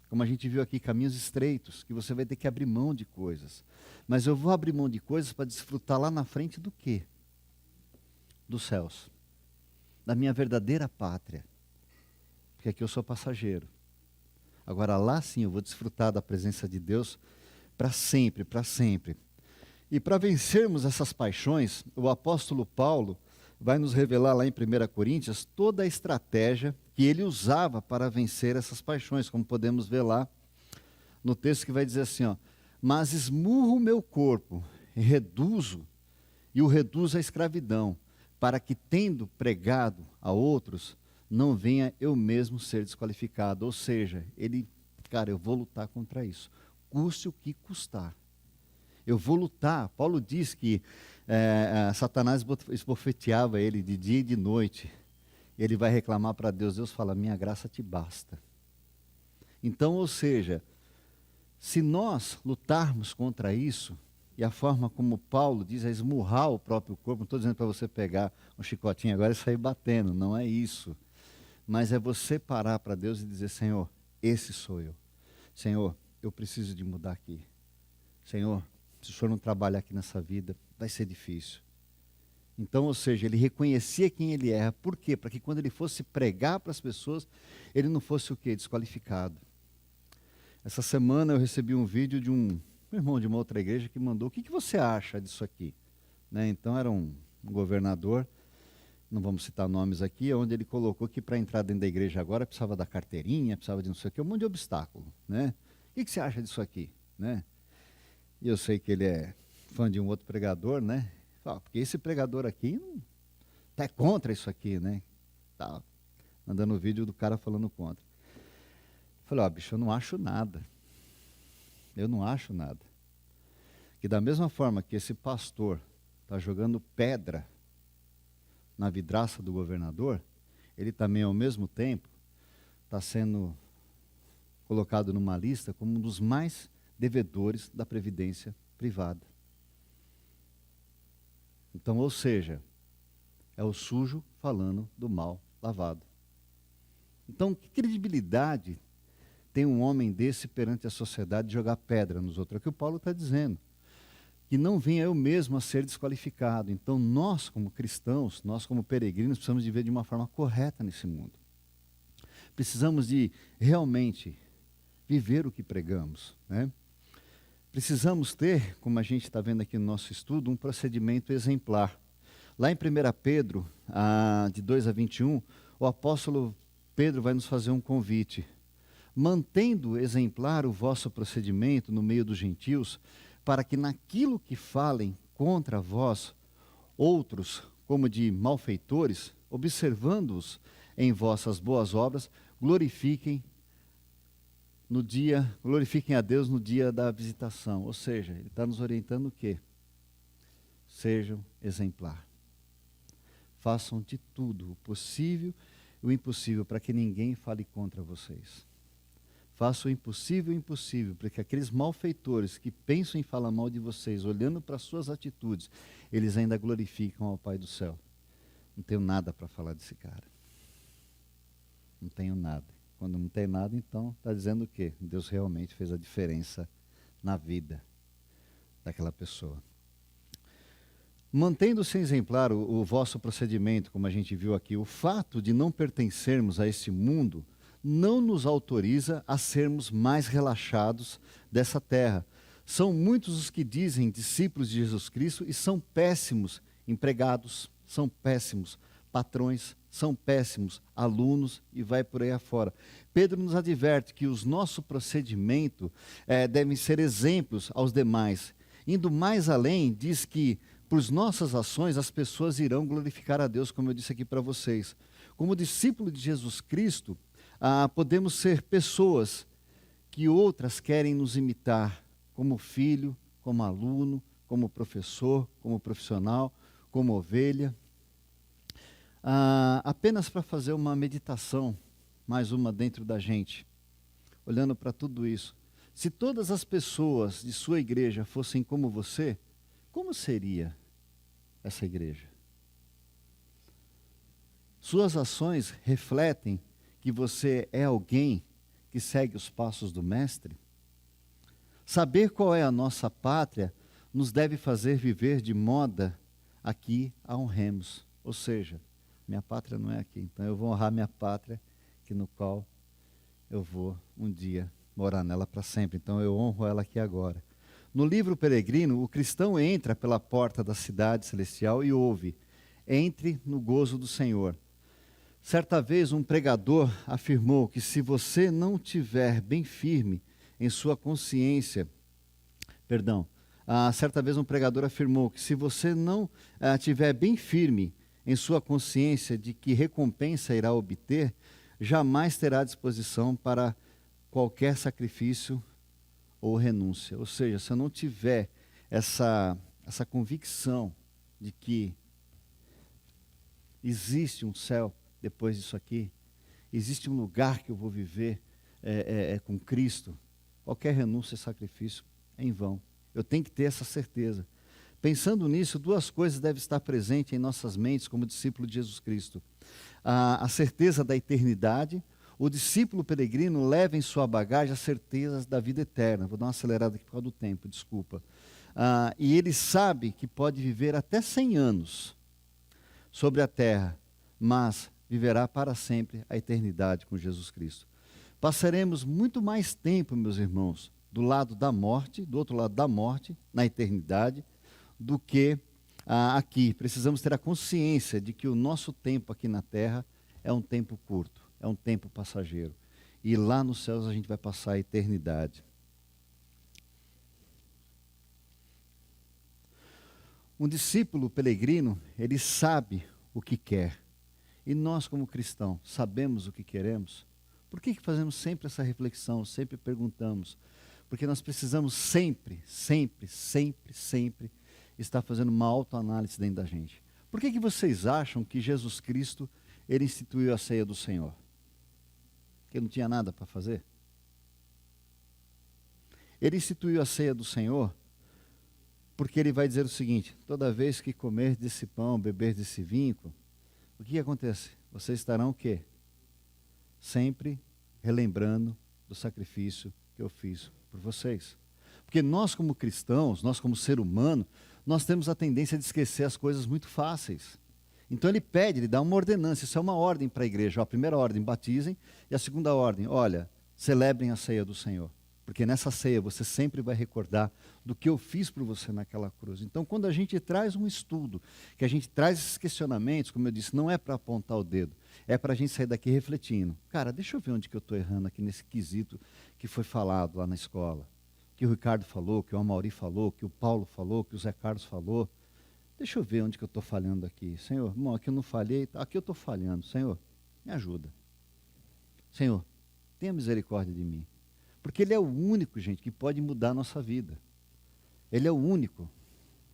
Como a gente viu aqui, caminhos estreitos, que você vai ter que abrir mão de coisas. Mas eu vou abrir mão de coisas para desfrutar lá na frente do quê? Dos céus. Da minha verdadeira pátria. Porque aqui eu sou passageiro. Agora lá sim eu vou desfrutar da presença de Deus para sempre, para sempre. E para vencermos essas paixões, o apóstolo Paulo vai nos revelar lá em 1 Coríntios toda a estratégia que ele usava para vencer essas paixões, como podemos ver lá no texto que vai dizer assim, ó, mas esmurro o meu corpo e o reduzo à escravidão, para que, tendo pregado a outros, não venha eu mesmo ser desqualificado. Ou seja, eu vou lutar contra isso, custe o que custar. Eu vou lutar. Paulo diz que Satanás esbofeteava ele de dia e de noite. Ele vai reclamar para Deus. Deus fala, minha graça te basta. Então, ou seja, se nós lutarmos contra isso, e a forma como Paulo diz é esmurrar o próprio corpo, não estou dizendo para você pegar um chicotinho agora e sair batendo, não é isso. Mas é você parar para Deus e dizer, Senhor, esse sou eu. Senhor, eu preciso de mudar aqui. Senhor, se o Senhor não trabalhar aqui nessa vida, vai ser difícil. Então, ou seja, ele reconhecia quem ele era. Por quê? Para que quando ele fosse pregar para as pessoas, ele não fosse o quê? Desqualificado. Essa semana eu recebi um vídeo de um irmão de uma outra igreja que mandou, o que você acha disso aqui? Né? Então era um governador, não vamos citar nomes aqui, onde ele colocou que para entrar dentro da igreja agora precisava da carteirinha, precisava de não sei o quê, um monte de obstáculo. Né? O que você acha disso aqui? Né? E eu sei que ele é fã de um outro pregador, né? Porque esse pregador aqui está contra isso aqui, né? Tá mandando o vídeo do cara falando contra. Falei, bicho, eu não acho nada. Eu não acho nada. Que da mesma forma que esse pastor está jogando pedra na vidraça do governador, ele também, ao mesmo tempo, está sendo colocado numa lista como um dos mais devedores da previdência privada. Então, ou seja, é o sujo falando do mal lavado. Então, que credibilidade tem um homem desse perante a sociedade de jogar pedra nos outros? É o que o Paulo está dizendo. Que não venha eu mesmo a ser desqualificado. Então, nós como cristãos, nós como peregrinos, precisamos de ver de uma forma correta nesse mundo. Precisamos de realmente viver o que pregamos, né? Precisamos ter, como a gente está vendo aqui no nosso estudo, um procedimento exemplar. Lá em 1 Pedro, de 2 a 21, o apóstolo Pedro vai nos fazer um convite. Mantendo exemplar o vosso procedimento no meio dos gentios, para que naquilo que falem contra vós, outros, como de malfeitores, observando-os em vossas boas obras, glorifiquem a Deus no dia da visitação. Ou seja, ele está nos orientando o quê? Sejam exemplar. Façam de tudo, o possível e o impossível, para que ninguém fale contra vocês. Façam o impossível e o impossível, para que aqueles malfeitores que pensam em falar mal de vocês, olhando para as suas atitudes, eles ainda glorificam ao Pai do céu. Não tenho nada para falar desse cara. Não tenho nada. Quando não tem nada, então está dizendo o quê? Deus realmente fez a diferença na vida daquela pessoa. Mantendo-se exemplar o vosso procedimento, como a gente viu aqui, o fato de não pertencermos a esse mundo não nos autoriza a sermos mais relaxados dessa terra. São muitos os que dizem discípulos de Jesus Cristo e são péssimos empregados, são péssimos patrões, são péssimos alunos e vai por aí afora. Pedro nos adverte que o nosso procedimento devem ser exemplos aos demais. Indo mais além, diz que por nossas ações as pessoas irão glorificar a Deus, como eu disse aqui para vocês. Como discípulo de Jesus Cristo, podemos ser pessoas que outras querem nos imitar, como filho, como aluno, como professor, como profissional, como ovelha. Apenas para fazer uma meditação, mais uma dentro da gente, olhando para tudo isso. Se todas as pessoas de sua igreja fossem como você, como seria? essa igreja? Suas ações refletem que você é alguém que segue os passos do Mestre? Saber qual é a nossa pátria nos deve fazer viver de moda aqui a honremos. Ou seja, minha pátria não é aqui, então eu vou honrar minha pátria, que no qual eu vou um dia morar nela para sempre. Então eu honro ela aqui agora. No livro Peregrino, o cristão entra pela porta da cidade celestial e ouve: entre no gozo do Senhor. Certa vez um pregador afirmou que se você não tiver bem firme em sua consciência, certa vez um pregador afirmou que se você não tiver bem firme em sua consciência de que recompensa irá obter, jamais terá disposição para qualquer sacrifício ou renúncia. Ou seja, se eu não tiver essa convicção de que existe um céu depois disso aqui, existe um lugar que eu vou viver com Cristo, qualquer renúncia e sacrifício é em vão. Eu tenho que ter essa certeza. Pensando nisso, duas coisas devem estar presentes em nossas mentes como discípulo de Jesus Cristo. A certeza da eternidade. O discípulo peregrino leva em sua bagagem as certezas da vida eterna. Vou dar uma acelerada aqui por causa do tempo, desculpa. E ele sabe que pode viver até 100 anos sobre a terra, mas viverá para sempre a eternidade com Jesus Cristo. Passaremos muito mais tempo, meus irmãos, do lado da morte, do outro lado da morte, na eternidade, do que aqui. Precisamos ter a consciência de que o nosso tempo aqui na terra é um tempo curto, é um tempo passageiro. E lá nos céus a gente vai passar a eternidade. Um discípulo peregrino, ele sabe o que quer. E nós, como cristãos, sabemos o que queremos? Por que fazemos sempre essa reflexão, sempre perguntamos? Porque nós precisamos sempre estar fazendo uma autoanálise dentro da gente. Por que vocês acham que Jesus Cristo, ele instituiu a ceia do Senhor? Porque não tinha nada para fazer? Ele instituiu a ceia do Senhor porque ele vai dizer o seguinte: toda vez que comer desse pão, beber desse vinho, o que acontece? Vocês estarão o quê? Sempre relembrando do sacrifício que eu fiz por vocês. Porque nós como cristãos, nós como ser humano, nós temos a tendência de esquecer as coisas muito fáceis. Então ele pede, ele dá uma ordenança, isso é uma ordem para a igreja. A primeira ordem, batizem, e a segunda ordem, olha, celebrem a ceia do Senhor. Porque nessa ceia você sempre vai recordar do que eu fiz por você naquela cruz. Então quando a gente traz um estudo, que a gente traz esses questionamentos, como eu disse, não é para apontar o dedo, é para a gente sair daqui refletindo. Cara, deixa eu ver onde que eu estou errando aqui nesse quesito que foi falado lá na escola. Que o Ricardo falou, que o Amaury falou, que o Paulo falou, que o Zé Carlos falou. Deixa eu ver onde que eu estou falhando aqui. Senhor, irmão, aqui eu não falhei, aqui eu estou falhando. Senhor, me ajuda. Senhor, tenha misericórdia de mim. Porque Ele é o único, gente, que pode mudar a nossa vida. Ele é o único,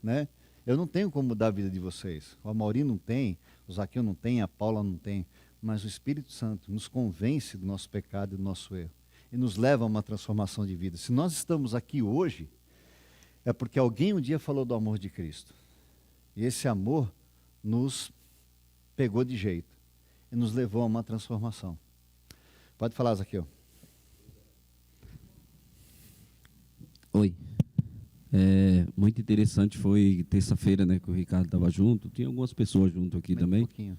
né? Eu não tenho como mudar a vida de vocês. O Amaury não tem, o Zaqueu não tem, a Paula não tem. Mas o Espírito Santo nos convence do nosso pecado e do nosso erro. E nos leva a uma transformação de vida. Se nós estamos aqui hoje, é porque alguém um dia falou do amor de Cristo. E esse amor nos pegou de jeito e nos levou a uma transformação. Pode falar, Zaqueu. Oi. Muito interessante, foi terça-feira, né, que o Ricardo estava junto. Tinha algumas pessoas junto aqui também. Um pouquinho.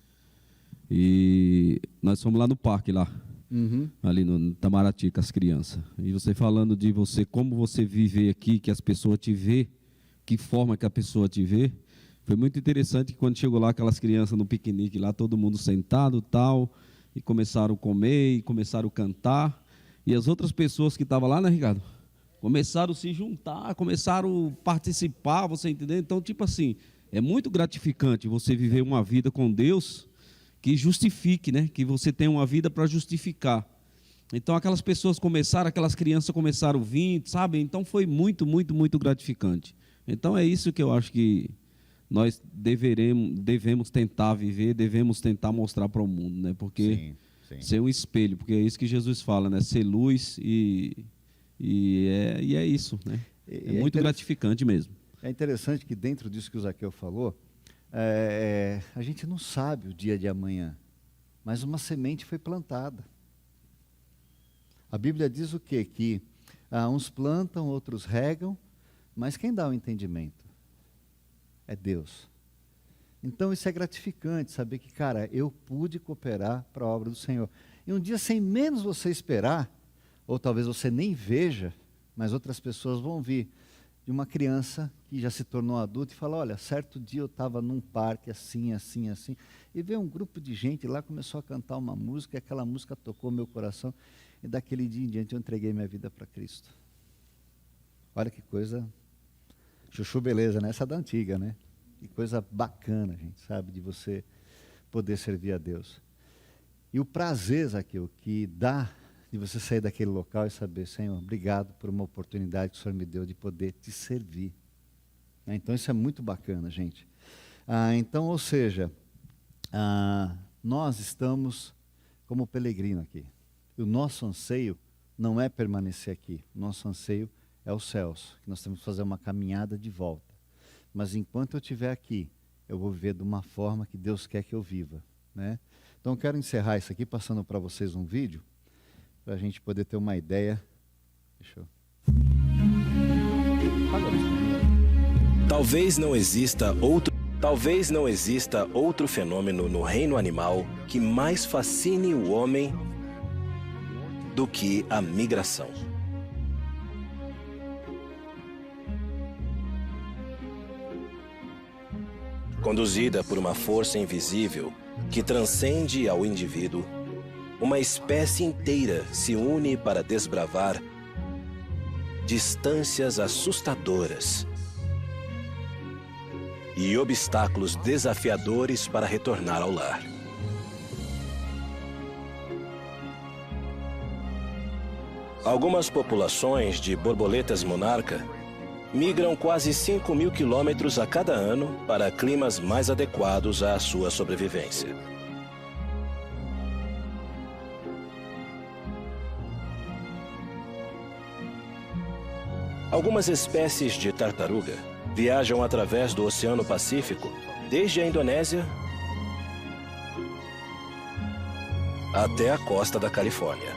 E nós fomos lá no parque, lá. Uhum. Ali no Itamaraty, com as crianças. E você falando de você, como você vive aqui, que as pessoas te vê, que forma que a pessoa te vê. Foi muito interessante que quando chegou lá, aquelas crianças no piquenique lá, todo mundo sentado tal, e começaram a comer, e começaram a cantar. E as outras pessoas que estavam lá, né, Ricardo? Começaram a se juntar, começaram a participar, você entendeu? Então, tipo assim, é muito gratificante você viver uma vida com Deus que justifique, né? Que você tenha uma vida para justificar. Então, aquelas pessoas começaram, aquelas crianças começaram a vir, sabe? Então, foi muito, muito, muito gratificante. Então, é isso que eu acho que nós devemos tentar viver, devemos tentar mostrar para o mundo, né? Porque ser um espelho, porque é isso que Jesus fala, né? Ser luz e é isso, né? É muito gratificante mesmo. É interessante que dentro disso que o Zaqueu falou, A gente não sabe o dia de amanhã, mas uma semente foi plantada. A Bíblia diz o quê? Que uns plantam, outros regam, mas quem dá o entendimento? É Deus. Então isso é gratificante, saber que, cara, eu pude cooperar para a obra do Senhor. E um dia, sem menos você esperar, ou talvez você nem veja, mas outras pessoas vão vir, de uma criança que já se tornou adulta e fala, olha, certo dia eu estava num parque assim, assim, assim, e veio um grupo de gente lá, começou a cantar uma música, e aquela música tocou meu coração, e daquele dia em diante eu entreguei minha vida para Cristo. Olha que coisa, chuchu beleza, né? Essa da antiga, né? Que coisa bacana, gente, sabe, de você poder servir a Deus. E o prazer, Zaqueu, que dá de você sair daquele local e saber, Senhor, obrigado por uma oportunidade que o Senhor me deu de poder te servir. Então isso é muito bacana, gente. Então, ou seja, nós estamos como peregrino aqui. E o nosso anseio não é permanecer aqui. O nosso anseio é os céus, que nós temos que fazer uma caminhada de volta. Mas enquanto eu estiver aqui, eu vou viver de uma forma que Deus quer que eu viva, né? Então eu quero encerrar isso aqui passando para vocês um vídeo, para a gente poder ter uma ideia. Deixa eu... Talvez não exista outro fenômeno no reino animal que mais fascine o homem do que a migração. Conduzida por uma força invisível que transcende ao indivíduo, uma espécie inteira se une para desbravar distâncias assustadoras e obstáculos desafiadores para retornar ao lar. Algumas populações de borboletas monarca migram quase 5.000 quilômetros a cada ano para climas mais adequados à sua sobrevivência. Algumas espécies de tartaruga viajam através do Oceano Pacífico, desde a Indonésia até a costa da Califórnia.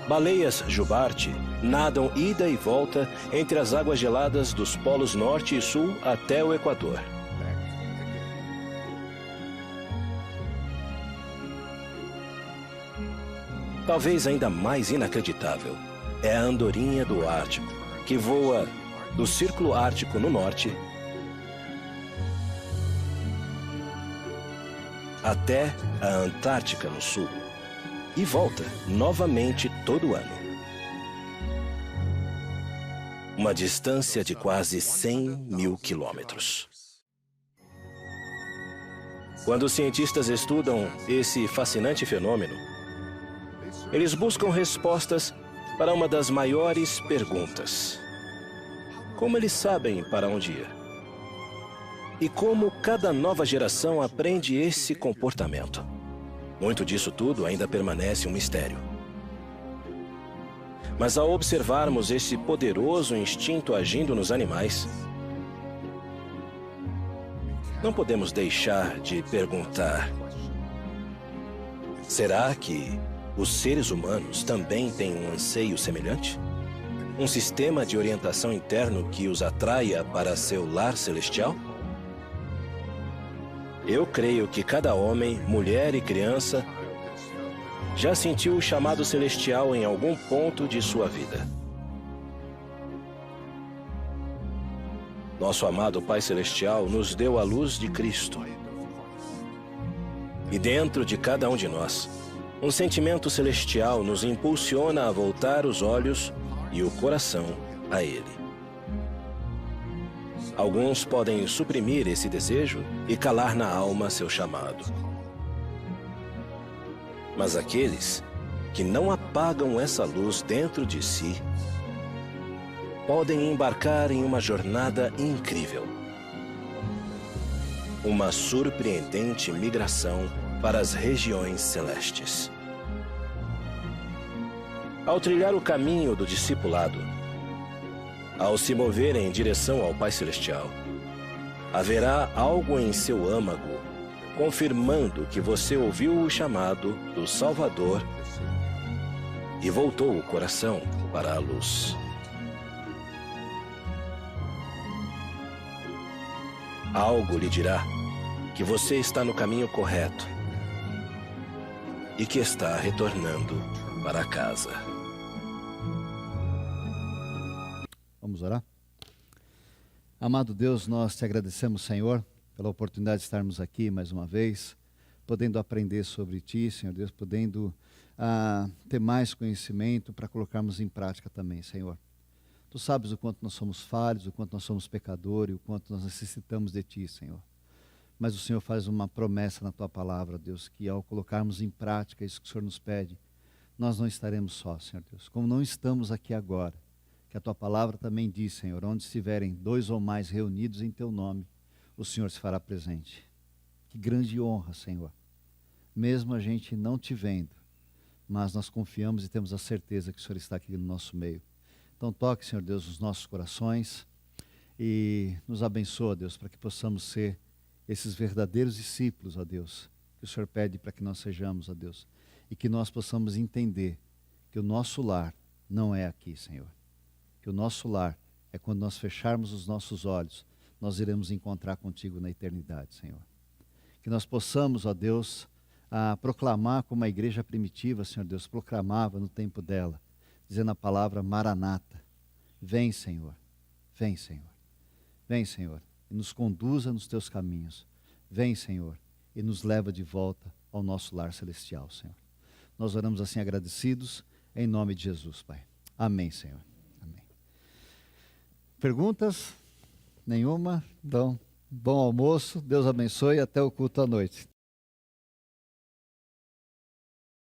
Baleias jubarte nadam ida e volta entre as águas geladas dos polos norte e sul até o Equador. Talvez ainda mais inacreditável é a andorinha do Ártico, que voa do Círculo Ártico no norte até a Antártica no sul e volta novamente todo ano. Uma distância de quase 100.000 quilômetros. Quando os cientistas estudam esse fascinante fenômeno, eles buscam respostas para uma das maiores perguntas. Como eles sabem para onde ir? E como cada nova geração aprende esse comportamento? Muito disso tudo ainda permanece um mistério. Mas ao observarmos esse poderoso instinto agindo nos animais, não podemos deixar de perguntar: será que os seres humanos também têm um anseio semelhante? Um sistema de orientação interno que os atraia para seu lar celestial? Eu creio que cada homem, mulher e criança já sentiu o chamado celestial em algum ponto de sua vida. Nosso amado Pai Celestial nos deu a luz de Cristo. E dentro de cada um de nós, um sentimento celestial nos impulsiona a voltar os olhos e o coração a Ele. Alguns podem suprimir esse desejo e calar na alma seu chamado. Mas aqueles que não apagam essa luz dentro de si podem embarcar em uma jornada incrível. Uma surpreendente migração para as regiões celestes. Ao trilhar o caminho do discipulado, ao se mover em direção ao Pai Celestial, haverá algo em seu âmago, confirmando que você ouviu o chamado do Salvador e voltou o coração para a luz. Algo lhe dirá que você está no caminho correto e que está retornando para casa. Vamos orar? Amado Deus, nós te agradecemos, Senhor, pela oportunidade de estarmos aqui mais uma vez, podendo aprender sobre Ti, Senhor Deus, podendo ter mais conhecimento para colocarmos em prática também, Senhor. Tu sabes o quanto nós somos falhos, o quanto nós somos pecadores, o quanto nós necessitamos de Ti, Senhor. Mas o Senhor faz uma promessa na Tua palavra, Deus, que ao colocarmos em prática isso que o Senhor nos pede, nós não estaremos sós, Senhor Deus. Como não estamos aqui agora, que a Tua palavra também diz, Senhor, onde estiverem 2 ou mais reunidos em Teu nome, o Senhor se fará presente. Que grande honra, Senhor. Mesmo a gente não te vendo, mas nós confiamos e temos a certeza que o Senhor está aqui no nosso meio. Então toque, Senhor Deus, os nossos corações e nos abençoa, Deus, para que possamos ser esses verdadeiros discípulos, ó Deus, que o Senhor pede para que nós sejamos, ó Deus, e que nós possamos entender que o nosso lar não é aqui, Senhor. Que o nosso lar é quando nós fecharmos os nossos olhos, nós iremos encontrar contigo na eternidade, Senhor. Que nós possamos, ó Deus, proclamar como a igreja primitiva, Senhor Deus, proclamava no tempo dela, dizendo a palavra Maranata. Vem, Senhor. Vem, Senhor. Vem, Senhor, e nos conduza nos teus caminhos. Vem, Senhor, e nos leva de volta ao nosso lar celestial, Senhor. Nós oramos assim agradecidos, em nome de Jesus, Pai. Amém, Senhor. Amém. Perguntas? Nenhuma? Então, bom almoço, Deus abençoe e até o culto à noite.